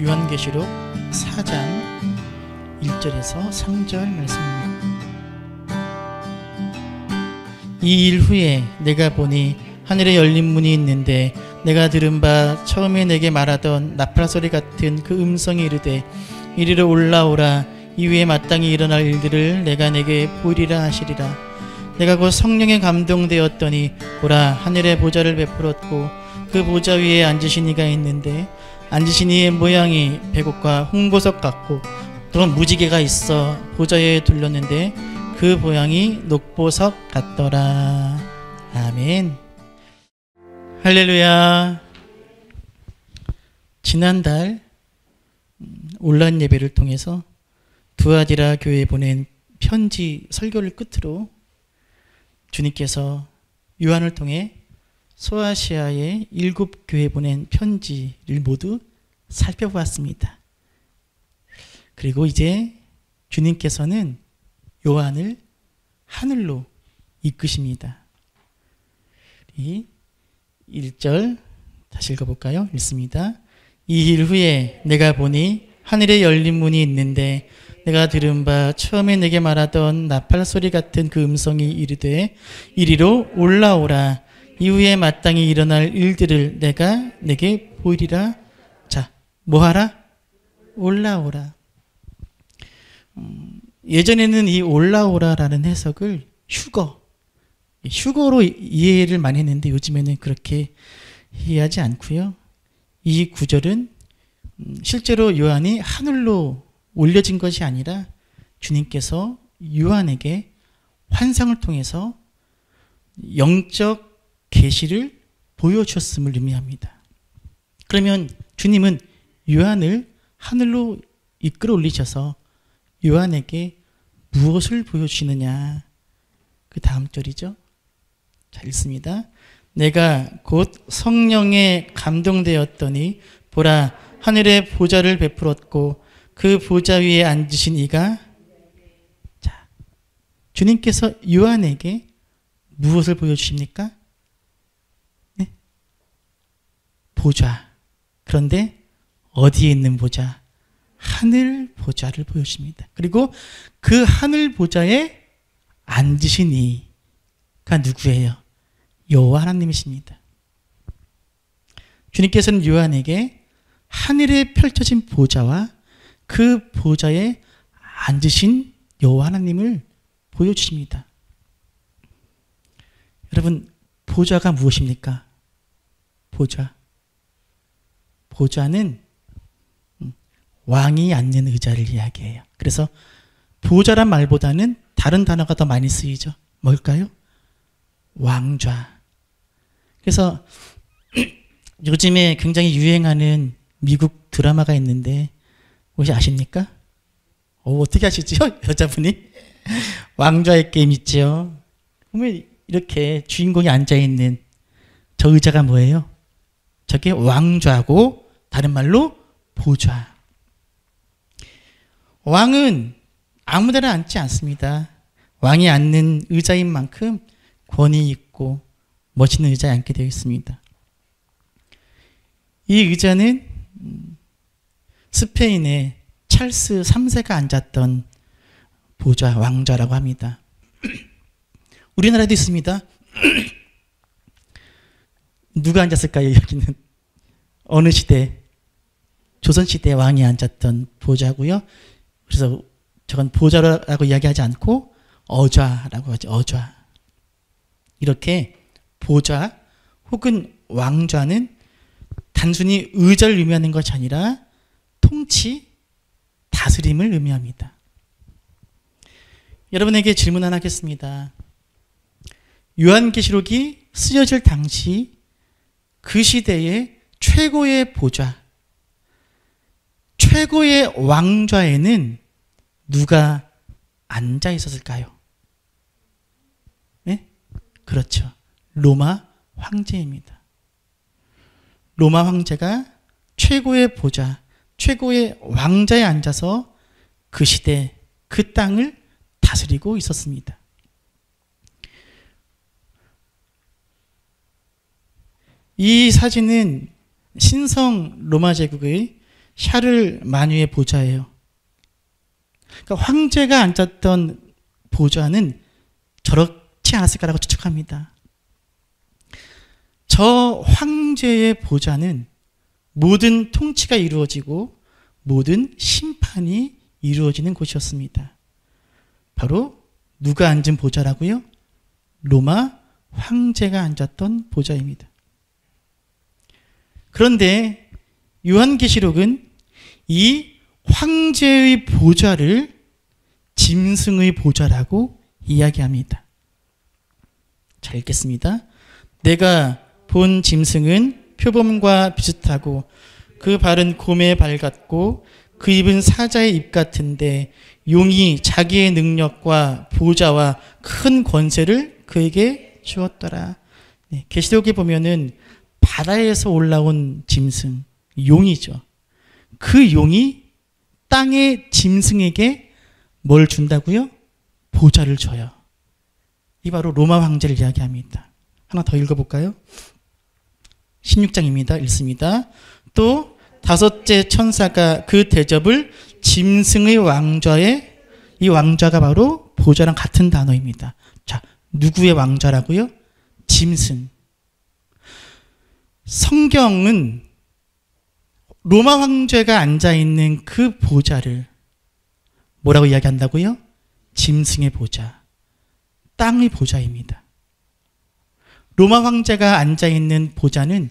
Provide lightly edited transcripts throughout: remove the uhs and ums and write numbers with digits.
요한계시록 4장 1절에서 3절 말씀입니다. 이 일 후에 내가 보니 하늘에 열린 문이 있는데 내가 들은 바 처음에 내게 말하던 나팔 소리 같은 그 음성이 이르되 이리로 올라오라. 이후에 마땅히 일어날 일들을 내가 내게 보이리라 하시리라. 내가 곧 성령에 감동되었더니 보라, 하늘에 보좌를 베풀었고 그 보좌 위에 앉으신 이가 있는데 앉으신 이의 모양이 백옥과 홍보석 같고 또 무지개가 있어 보좌에 둘렀는데 그 모양이 녹보석 같더라. 아멘. 할렐루야. 지난달 온라인 예배를 통해서 두아디라 교회에 보낸 편지 설교를 끝으로 주님께서 요한을 통해 소아시아의 7교회에 보낸 편지를 모두 살펴보았습니다. 그리고 이제 주님께서는 요한을 하늘로 이끄십니다. 이 1절 다시 읽어볼까요? 읽습니다. 이 일 후에 내가 보니 하늘에 열린 문이 있는데 내가 들은 바 처음에 내게 말하던 나팔 소리 같은 그 음성이 이르되 이리로 올라오라. 이후에 마땅히 일어날 일들을 내가 내게 보이리라. 자, 뭐하라? 올라오라. 예전에는 이 올라오라라는 해석을 휴거로 이해를 많이 했는데 요즘에는 그렇게 이해하지 않고요. 이 구절은 실제로 요한이 하늘로 올려진 것이 아니라 주님께서 요한에게 환상을 통해서 영적 계시를 보여주셨음을 의미합니다. 그러면 주님은 요한을 하늘로 이끌어 올리셔서 요한에게 무엇을 보여주시느냐? 그 다음 절이죠. 자, 읽습니다. 내가 곧 성령에 감동되었더니 보라, 하늘에 보좌를 베풀었고 그 보좌 위에 앉으신 이가, 자, 주님께서 요한에게 무엇을 보여주십니까? 네? 보좌. 그런데 어디에 있는 보좌? 하늘 보좌를 보여줍니다. 그리고 그 하늘 보좌에 앉으신 이가 누구예요? 여호와 하나님이십니다. 주님께서는 요한에게 하늘에 펼쳐진 보좌와 그 보좌에 앉으신 여호와 하나님을 보여주십니다. 여러분, 보좌가 무엇입니까? 보좌는 왕이 앉는 의자를 이야기해요. 그래서 보좌란 말보다는 다른 단어가 더 많이 쓰이죠. 뭘까요? 왕좌. 그래서 요즘에 굉장히 유행하는 미국 드라마가 있는데 혹시 아십니까? 어떻게 아시죠? 여자분이? 왕좌의 게임 있죠. 보면 이렇게 주인공이 앉아있는 저 의자가 뭐예요? 저게 왕좌고 다른 말로 보좌. 왕은 아무데나 앉지 않습니다. 왕이 앉는 의자인 만큼 권위 있고 멋있는 의자에 앉게 되어 있습니다. 이 의자는 스페인의 찰스 3세가 앉았던 보좌, 왕좌라고 합니다. 우리나라에도 있습니다. 누가 앉았을까요? 여기는 어느 시대? 조선시대 왕이 앉았던 보좌고요. 그래서 저건 보좌라고 이야기하지 않고 어좌라고 하죠. 어좌. 이렇게 보좌 혹은 왕좌는 단순히 의자를 의미하는 것이 아니라 통치, 다스림을 의미합니다. 여러분에게 질문 하나 하겠습니다. 요한계시록이 쓰여질 당시 그 시대의 최고의 보좌, 최고의 왕좌에는 누가 앉아 있었을까요? 네? 그렇죠. 로마 황제입니다. 로마 황제가 최고의 보좌, 최고의 왕좌에 앉아서 그 시대, 그 땅을 다스리고 있었습니다. 이 사진은 신성 로마 제국의 샤를 마뉴의 보좌예요. 그러니까 황제가 앉았던 보좌는 저렇지 않았을까라고 추측합니다. 저 황제의 보좌는 모든 통치가 이루어지고 모든 심판이 이루어지는 곳이었습니다. 바로 누가 앉은 보좌라고요? 로마 황제가 앉았던 보좌입니다. 그런데 요한계시록은 이 황제의 보좌를 짐승의 보좌라고 이야기합니다. 자, 읽겠습니다. 내가 본 짐승은 표범과 비슷하고 그 발은 곰의 발 같고 그 입은 사자의 입 같은데 용이 자기의 능력과 보좌와 큰 권세를 그에게 주었더라. 네, 계시록에 보면은 바다에서 올라온 짐승, 용이죠. 그 용이 땅의 짐승에게 뭘 준다고요? 보좌를 줘요. 이 바로 로마 황제를 이야기합니다. 하나 더 읽어볼까요? 16장입니다. 읽습니다. 또 다섯째 천사가 그 대접을 짐승의 왕좌에, 이 왕좌가 바로 보좌랑 같은 단어입니다. 자, 누구의 왕좌라고요? 짐승. 성경은 로마 황제가 앉아있는 그 보좌를 뭐라고 이야기한다고요? 짐승의 보좌, 땅의 보좌입니다. 로마 황제가 앉아있는 보좌는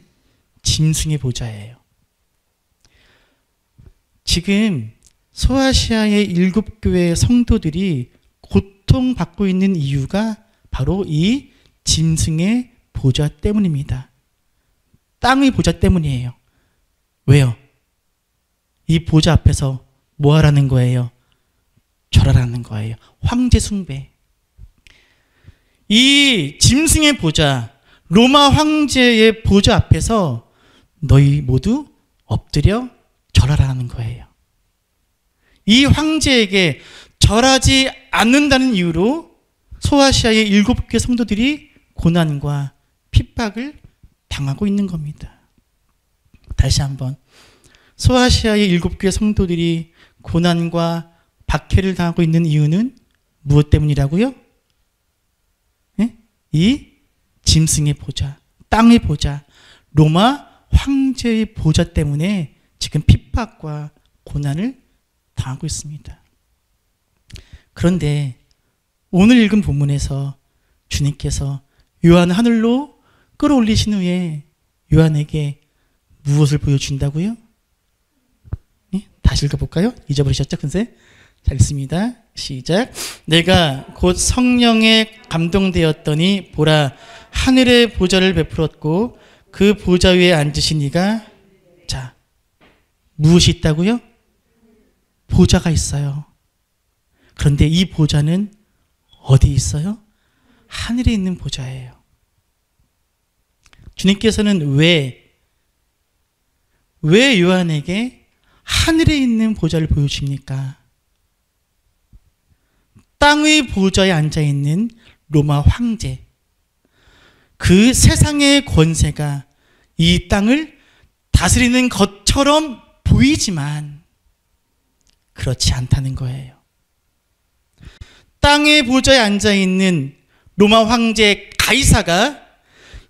짐승의 보좌예요. 지금 소아시아의 7교회 성도들이 고통받고 있는 이유가 바로 이 짐승의 보좌 때문입니다. 땅의 보좌 때문이에요. 왜요? 이 보좌 앞에서 뭐 하라는 거예요? 절하라는 거예요. 황제 숭배. 이 짐승의 보좌, 로마 황제의 보좌 앞에서 너희 모두 엎드려 절하라는 거예요. 이 황제에게 절하지 않는다는 이유로 소아시아의 7개 성도들이 고난과 핍박을 당하고 있는 겁니다. 다시 한번, 소아시아의 7개 성도들이 고난과 박해를 당하고 있는 이유는 무엇 때문이라고요? 네? 이 짐승의 보좌, 땅의 보좌, 로마 황제의 보좌 때문에 지금 핍박과 고난을 당하고 있습니다. 그런데 오늘 읽은 본문에서 주님께서 요한을 하늘로 끌어올리신 후에 요한에게 무엇을 보여준다고요? 네? 다시 읽어볼까요? 잊어버리셨죠, 근세? 자, 읽습니다. 시작. 내가 곧 성령에 감동되었더니 보라, 하늘의 보좌를 베풀었고 그 보좌 위에 앉으신 이가, 자, 무엇이 있다고요? 보좌가 있어요. 그런데 이 보좌는 어디 있어요? 하늘에 있는 보좌예요. 주님께서는 왜 요한에게 하늘에 있는 보좌를 보여줍니까? 땅의 보좌에 앉아있는 로마 황제, 그 세상의 권세가 이 땅을 다스리는 것처럼 보이지만 그렇지 않다는 거예요. 땅의 보좌에 앉아있는 로마 황제 가이사가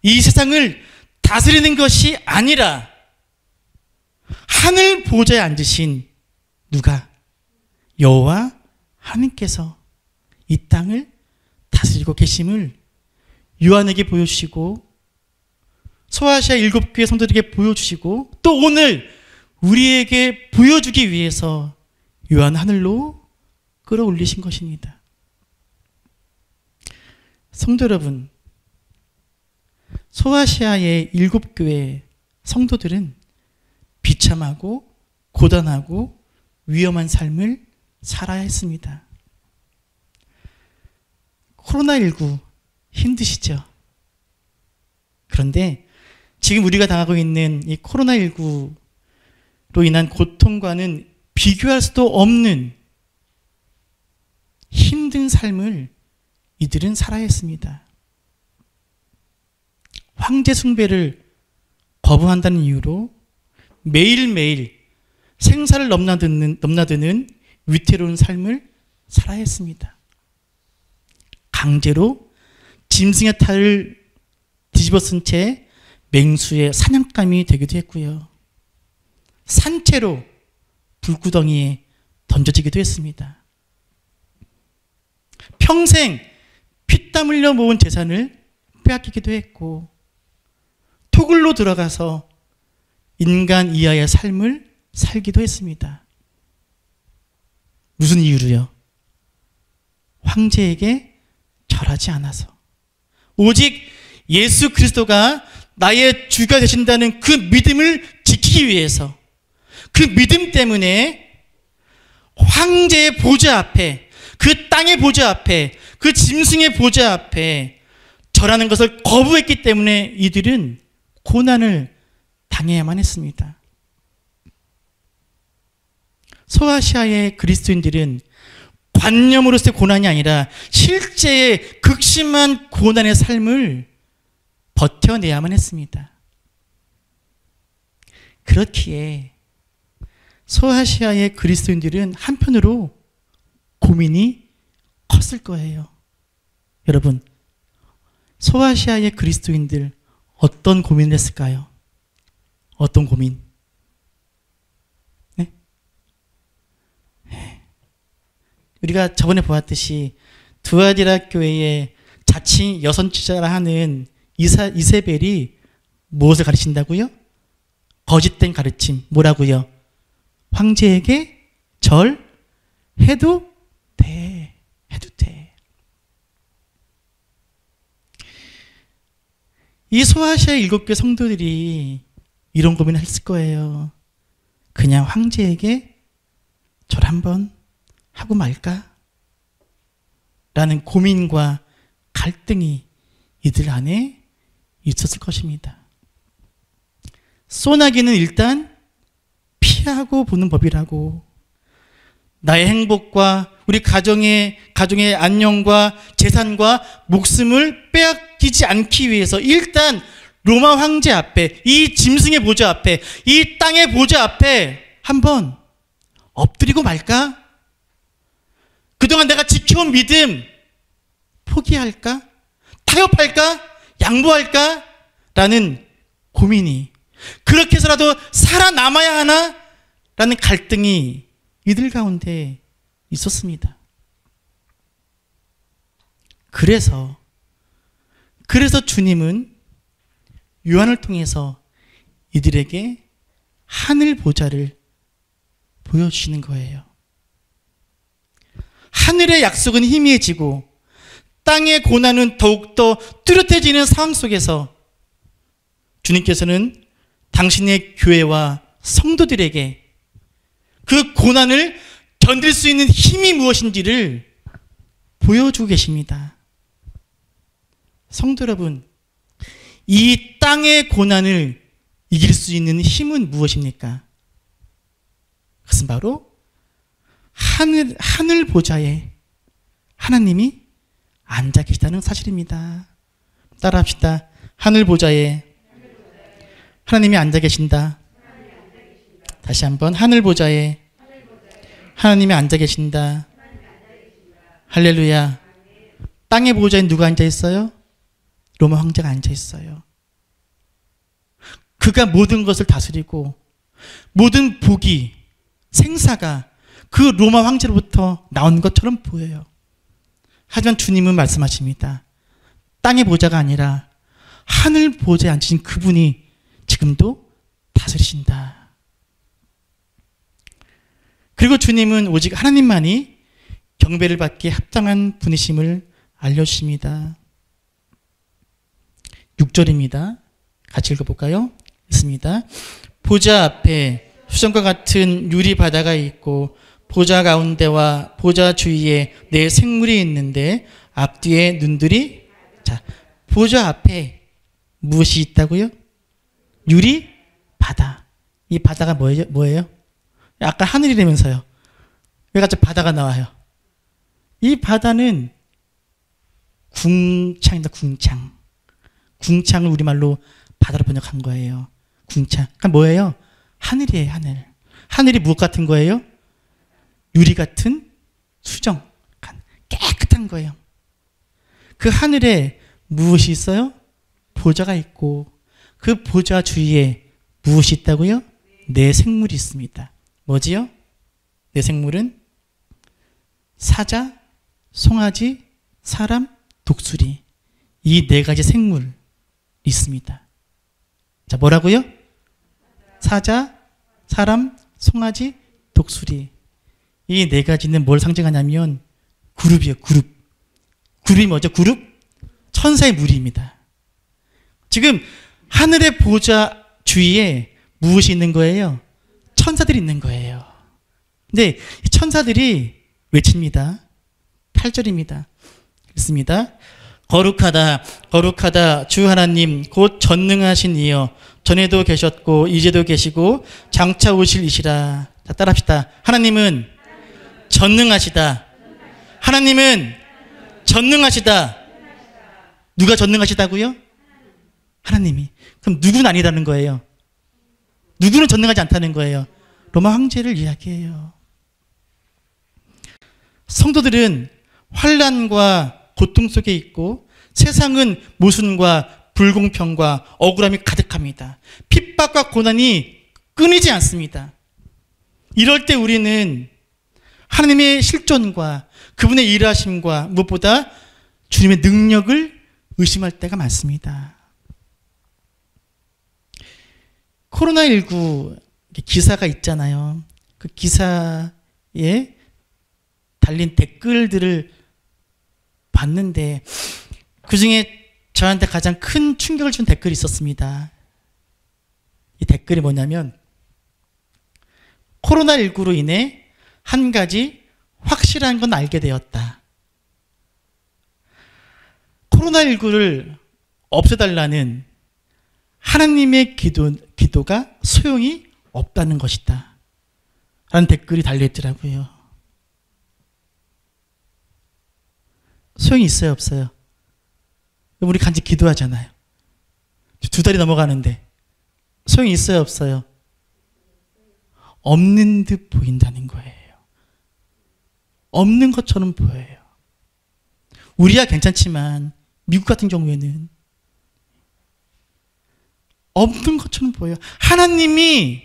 이 세상을 다스리는 것이 아니라 하늘 보좌에 앉으신 누가? 여호와 하나님께서 이 땅을 다스리고 계심을 요한에게 보여주시고 소아시아 7교회 성도들에게 보여주시고 또 오늘 우리에게 보여주기 위해서 요한 하늘로 끌어올리신 것입니다. 성도 여러분, 소아시아의 7교회 성도들은 비참하고 고단하고 위험한 삶을 살아야 했습니다. 코로나19 힘드시죠? 그런데 지금 우리가 당하고 있는 이 코로나19로 인한 고통과는 비교할 수도 없는 힘든 삶을 이들은 살아야 했습니다. 황제 숭배를 거부한다는 이유로 매일매일 생사를 넘나드는 위태로운 삶을 살아야 했습니다. 강제로 짐승의 탈을 뒤집어 쓴 채 맹수의 사냥감이 되기도 했고요. 산채로 불구덩이에 던져지기도 했습니다. 평생 피땀 흘려 모은 재산을 빼앗기기도 했고, 토굴로 들어가서 인간 이하의 삶을 살기도 했습니다. 무슨 이유로요? 황제에게 절하지 않아서. 오직 예수 그리스도가 나의 주가 되신다는 그 믿음을 지키기 위해서, 그 믿음 때문에 황제의 보좌 앞에, 그 땅의 보좌 앞에, 그 짐승의 보좌 앞에 절하는 것을 거부했기 때문에 이들은 고난을 당해야만 했습니다. 소아시아의 그리스도인들은 관념으로서의 고난이 아니라 실제의 극심한 고난의 삶을 버텨내야만 했습니다. 그렇기에 소아시아의 그리스도인들은 한편으로 고민이 컸을 거예요. 여러분, 소아시아의 그리스도인들 어떤 고민을 했을까요? 어떤 고민? 네? 우리가 저번에 보았듯이 두아디라 교회의 자칭 여선지자라 하는 이세벨이 무엇을 가르친다고요? 거짓된 가르침. 뭐라고요? 황제에게 절해도 돼. 해도 돼. 이 소아시아의 7개 성도들이 이런 고민을 했을 거예요. 그냥 황제에게 절 한번 하고 말까? 라는 고민과 갈등이 이들 안에 있었을 것입니다. 소나기는 일단 피하고 보는 법이라고, 나의 행복과 우리 가정의 안녕과 재산과 목숨을 빼앗기지 않기 위해서 일단 로마 황제 앞에, 이 짐승의 보좌 앞에, 이 땅의 보좌 앞에 한번 엎드리고 말까? 그동안 내가 지켜온 믿음 포기할까? 타협할까? 양보할까? 라는 고민이, 그렇게 해서라도 살아남아야 하나? 라는 갈등이 이들 가운데 있었습니다. 그래서 주님은 요한을 통해서 이들에게 하늘 보좌를 보여주시는 거예요. 하늘의 약속은 희미해지고 땅의 고난은 더욱더 뚜렷해지는 상황 속에서 주님께서는 당신의 교회와 성도들에게 그 고난을 견딜 수 있는 힘이 무엇인지를 보여주고 계십니다. 성도 여러분, 이 땅의 고난을 이길 수 있는 힘은 무엇입니까? 그것은 바로 하늘 보좌에 하나님이 앉아 계시다는 사실입니다. 따라합시다. 하늘 보좌에 하나님이 앉아 계신다. 다시 한번, 하늘 보좌에 하나님이 앉아 계신다. 할렐루야. 땅의 보좌에 누가 앉아 있어요? 로마 황제가 앉아 있어요. 그가 모든 것을 다스리고 모든 복이, 생사가 그 로마 황제로부터 나온 것처럼 보여요. 하지만 주님은 말씀하십니다. 땅의 보좌가 아니라 하늘 보좌에 앉으신 그분이 지금도 다스리신다. 그리고 주님은 오직 하나님만이 경배를 받기에 합당한 분이심을 알려주십니다. 6절입니다. 같이 읽어볼까요? 있습니다. 보좌 앞에 수정과 같은 유리 바다가 있고 보좌 가운데와 보좌 주위에 네 생물이 있는데 앞뒤에 눈들이, 자, 보좌 앞에 무엇이 있다고요? 유리 바다. 이 바다가 뭐예요? 아까 하늘이라면서요. 왜 갑자기 바다가 나와요? 이 바다는 궁창이다, 궁창. 궁창을 우리말로 바다로 번역한 거예요. 궁창. 그러니까 뭐예요? 하늘이에요, 하늘. 하늘이 무엇 같은 거예요? 유리 같은 수정, 깨끗한 거예요. 그 하늘에 무엇이 있어요? 보좌가 있고 그 보좌 주위에 무엇이 있다고요? 네 생물이 있습니다. 뭐지요? 네 생물은 사자, 송아지, 사람, 독수리. 이 네 가지 생물이 있습니다. 자, 뭐라고요? 사자, 사람, 송아지, 독수리. 이 네 가지는 뭘 상징하냐면 그룹이에요. 그룹. 그룹이 뭐죠? 그룹? 천사의 무리입니다. 지금 하늘의 보좌 주위에 무엇이 있는 거예요? 천사들이 있는 거예요. 근데 이 천사들이 외칩니다. 8절입니다. 읽습니다. 거룩하다 거룩하다 주 하나님 곧 전능하신 이여 전에도 계셨고 이제도 계시고 장차 오실 이시라. 자, 따라합시다. 하나님은 전능하시다. 하나님은 전능하시다. 누가 전능하시다고요? 하나님이. 그럼 누구는 아니다는 거예요? 누구는 전능하지 않다는 거예요? 로마 황제를 이야기해요. 성도들은 환난과 고통 속에 있고 세상은 모순과 불공평과 억울함이 가득합니다. 핍박과 고난이 끊이지 않습니다. 이럴 때 우리는 하나님의 실존과 그분의 일하심과 무엇보다 주님의 능력을 의심할 때가 많습니다. 코로나19 기사가 있잖아요. 그 기사에 달린 댓글들을 봤는데 그 중에 저한테 가장 큰 충격을 준 댓글이 있었습니다. 이 댓글이 뭐냐면 코로나19로 인해 한 가지 확실한 건 알게 되었다. 코로나19를 없애달라는 하나님의 기도가 소용이 없다는 것이다. 라는 댓글이 달려있더라고요. 소용이 있어요, 없어요? 우리 간직 기도하잖아요. 2달이 넘어가는데 소용이 있어요, 없어요? 없는 듯 보인다는 거예요. 없는 것처럼 보여요. 우리야 괜찮지만 미국 같은 경우에는 없는 것처럼 보여요. 하나님이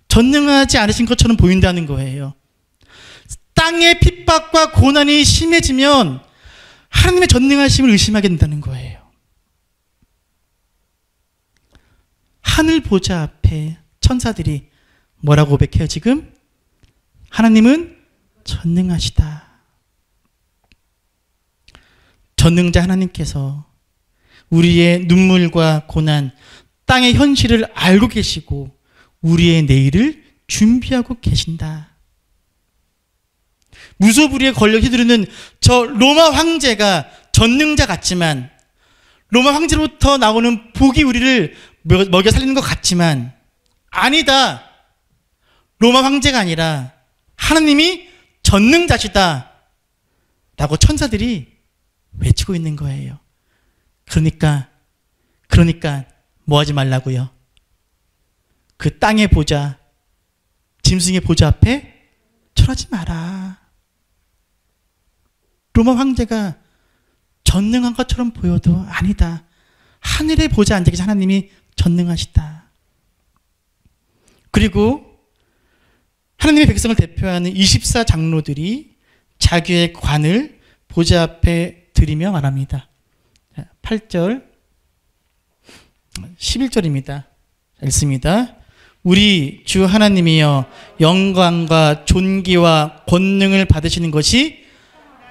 전능하지 않으신 것처럼 보인다는 거예요. 땅의 핍박과 고난이 심해지면 하나님의 전능하심을 의심하게 된다는 거예요. 하늘 보좌 앞에 천사들이 뭐라고 고백해요 지금? 하나님은 전능하시다. 전능자 하나님께서 우리의 눈물과 고난, 땅의 현실을 알고 계시고 우리의 내일을 준비하고 계신다. 무소불위에 걸려 휘두르는 저 로마 황제가 전능자 같지만, 로마 황제로부터 나오는 복이 우리를 먹여 살리는 것 같지만 아니다. 로마 황제가 아니라 하나님이 전능자시다 라고 천사들이 외치고 있는 거예요. 그러니까 뭐 하지 말라고요? 그 땅의 보좌, 짐승의 보좌 앞에 절하지 마라. 로마 황제가 전능한 것처럼 보여도 아니다. 하늘의 보좌에 앉아 계신 하나님이 전능하시다. 그리고 하나님의 백성을 대표하는 24장로들이 자기의 관을 보좌 앞에 드리며 말합니다. 8절 11절입니다. 읽습니다. 우리 주 하나님이여 영광과 존귀와 권능을 받으시는 것이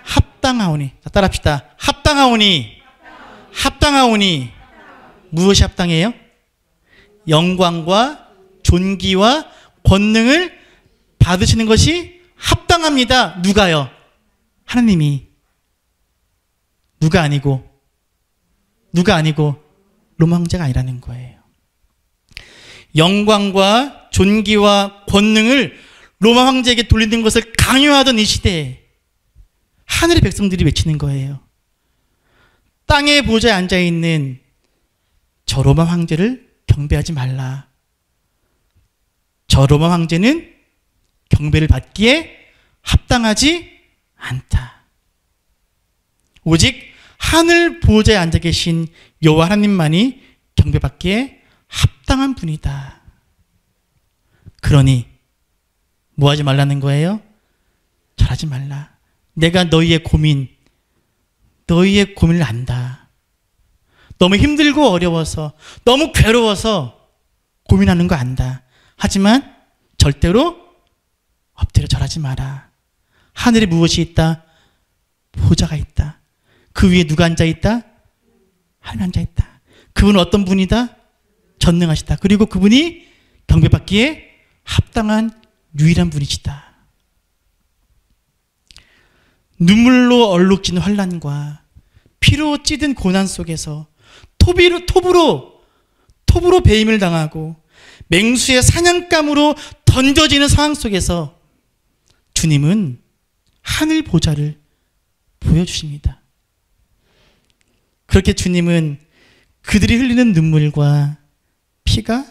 합당하오니. 자, 따라합시다. 합당하오니. 무엇이 합당해요? 영광과 존귀와 권능을 받으시는 것이 합당합니다. 누가요? 하나님이. 누가 아니고 로마 황제가 아니라는 거예요. 영광과 존귀와 권능을 로마 황제에게 돌리는 것을 강요하던 이 시대에 하늘의 백성들이 외치는 거예요. 땅의 보좌에 앉아있는 저 로마 황제를 경배하지 말라. 저 로마 황제는 경배를 받기에 합당하지 않다. 오직 하늘 보좌에 앉아 계신 여호와 하나님만이 경배받기에 합당한 분이다. 그러니 뭐 하지 말라는 거예요? 절하지 말라. 내가 너희의 고민을 안다. 너무 힘들고 어려워서, 너무 괴로워서 고민하는 거 안다. 하지만 절대로 엎드려 절하지 마라. 하늘에 무엇이 있다? 보좌가 있다. 그 위에 누가 앉아 있다? 하나님 앉아 있다. 그분은 어떤 분이다? 전능하시다. 그리고 그분이 경배받기에 합당한 유일한 분이시다. 눈물로 얼룩진 환난과 피로 찌든 고난 속에서 톱으로 배임을 당하고 맹수의 사냥감으로 던져지는 상황 속에서 주님은 하늘 보좌를 보여주십니다. 그렇게 주님은 그들이 흘리는 눈물과 피가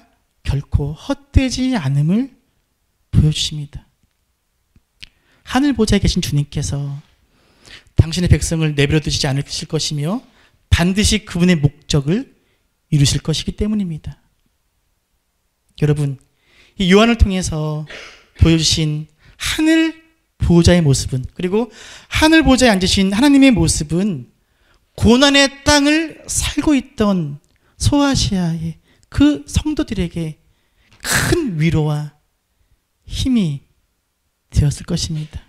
결코 헛되지 않음을 보여주십니다. 하늘 보좌에 계신 주님께서 당신의 백성을 내버려 두시지 않으실 것이며 반드시 그분의 목적을 이루실 것이기 때문입니다. 여러분, 이 요한을 통해서 보여주신 하늘 보좌의 모습은, 그리고 하늘 보좌에 앉으신 하나님의 모습은 고난의 땅을 살고 있던 소아시아의 그 성도들에게 큰 위로와 힘이 되었을 것입니다.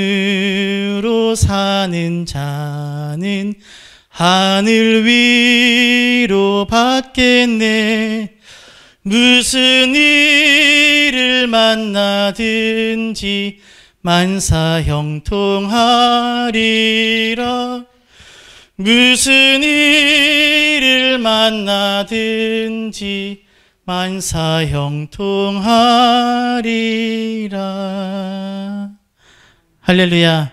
믿음으로 사는 자는 하늘 위로 받겠네. 무슨 일을 만나든지 만사형통하리라. 무슨 일을 만나든지 만사형통하리라. 할렐루야.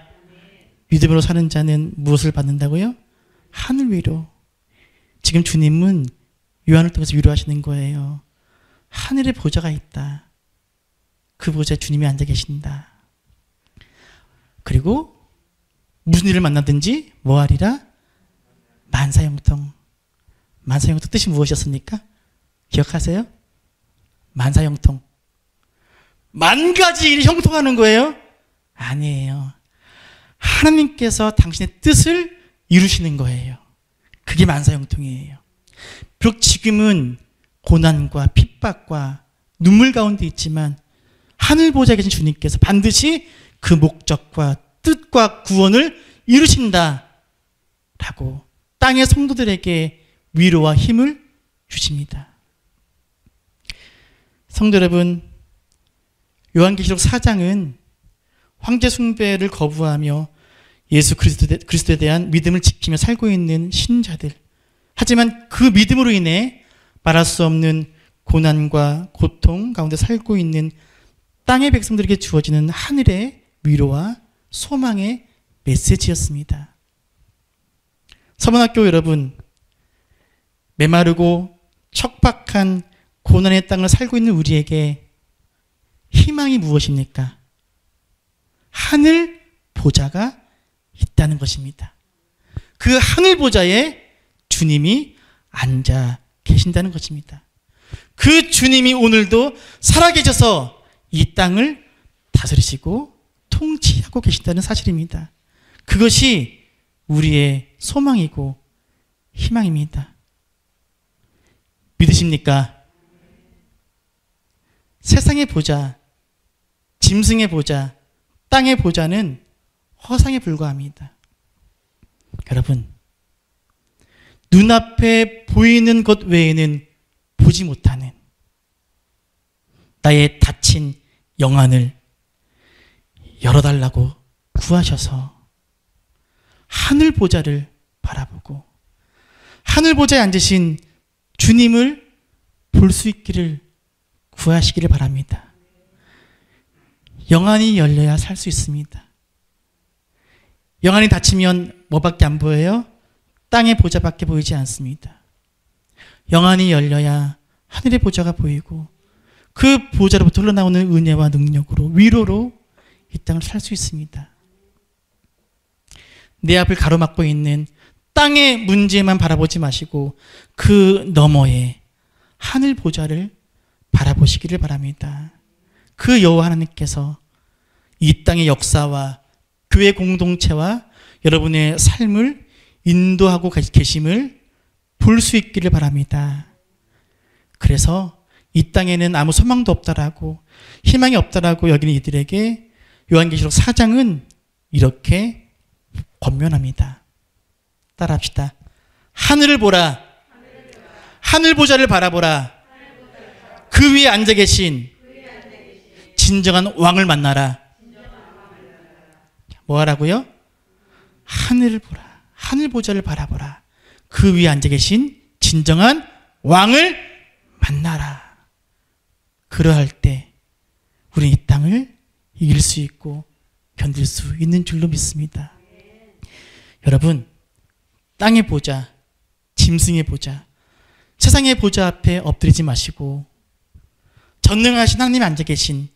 믿음으로 사는 자는 무엇을 받는다고요? 하늘 위로. 지금 주님은 요한을 통해서 위로하시는 거예요. 하늘에 보좌가 있다. 그 보좌에 주님이 앉아 계신다. 그리고 무슨 일을 만나든지 뭐하리라? 만사형통. 만사형통 뜻이 무엇이었습니까? 기억하세요? 만사형통. 만 가지 일이 형통하는 거예요? 아니에요. 하나님께서 당신의 뜻을 이루시는 거예요. 그게 만사형통이에요. 비록 지금은 고난과 핍박과 눈물 가운데 있지만 하늘 보좌에 계신 주님께서 반드시 그 목적과 뜻과 구원을 이루신다 라고 땅의 성도들에게 위로와 힘을 주십니다. 성도 여러분, 요한계시록 4장은 황제 숭배를 거부하며 예수 그리스도에 대한 믿음을 지키며 살고 있는 신자들, 하지만 그 믿음으로 인해 말할 수 없는 고난과 고통 가운데 살고 있는 땅의 백성들에게 주어지는 하늘의 위로와 소망의 메시지였습니다. 서문학교 여러분, 메마르고 척박한 고난의 땅을 살고 있는 우리에게 희망이 무엇입니까? 하늘 보좌가 있다는 것입니다. 그 하늘 보좌에 주님이 앉아 계신다는 것입니다. 그 주님이 오늘도 살아계셔서 이 땅을 다스리시고 통치하고 계신다는 사실입니다. 그것이 우리의 소망이고 희망입니다. 믿으십니까? 세상의 보좌, 짐승의 보좌, 땅의 보좌는 허상에 불과합니다. 여러분, 눈앞에 보이는 것 외에는 보지 못하는 나의 닫힌 영안을 열어달라고 구하셔서 하늘 보좌를 바라보고 하늘 보좌에 앉으신 주님을 볼 수 있기를 구하시기를 바랍니다. 영안이 열려야 살 수 있습니다. 영안이 닫히면 뭐밖에 안 보여요? 땅의 보좌밖에 보이지 않습니다. 영안이 열려야 하늘의 보좌가 보이고 그 보좌로부터 흘러나오는 은혜와 능력으로, 위로로 이 땅을 살 수 있습니다. 내 앞을 가로막고 있는 땅의 문제만 바라보지 마시고 그 너머에 하늘 보좌를 바라보시기를 바랍니다. 그 여호와 하나님께서 이 땅의 역사와 교회 공동체와 여러분의 삶을 인도하고 계심을 볼 수 있기를 바랍니다. 그래서 이 땅에는 아무 소망도 없다라고, 희망이 없다라고 여기는 이들에게 요한계시록 4장은 이렇게 권면합니다. 따라합시다. 하늘을 보라. 하늘 보좌를 바라보라. 그 위에 앉아 계신 진정한 왕을 만나라. 뭐 하라고요? 하늘을 보라. 하늘 보좌를 바라보라. 그 위에 앉아 계신 진정한 왕을 만나라. 그러할 때 우리는 이 땅을 이길 수 있고 견딜 수 있는 줄로 믿습니다. 여러분, 땅의 보좌, 짐승의 보좌, 세상의 보좌 앞에 엎드리지 마시고 전능하신 하나님이 앉아 계신,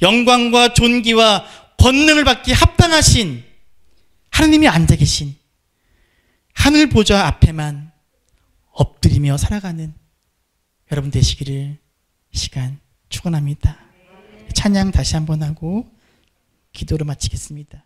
영광과 존귀와 권능을 받기 합당하신 하나님이 앉아 계신 하늘 보좌 앞에만 엎드리며 살아가는 여러분 되시기를 시간 축원합니다. 찬양 다시 한번 하고 기도로 마치겠습니다.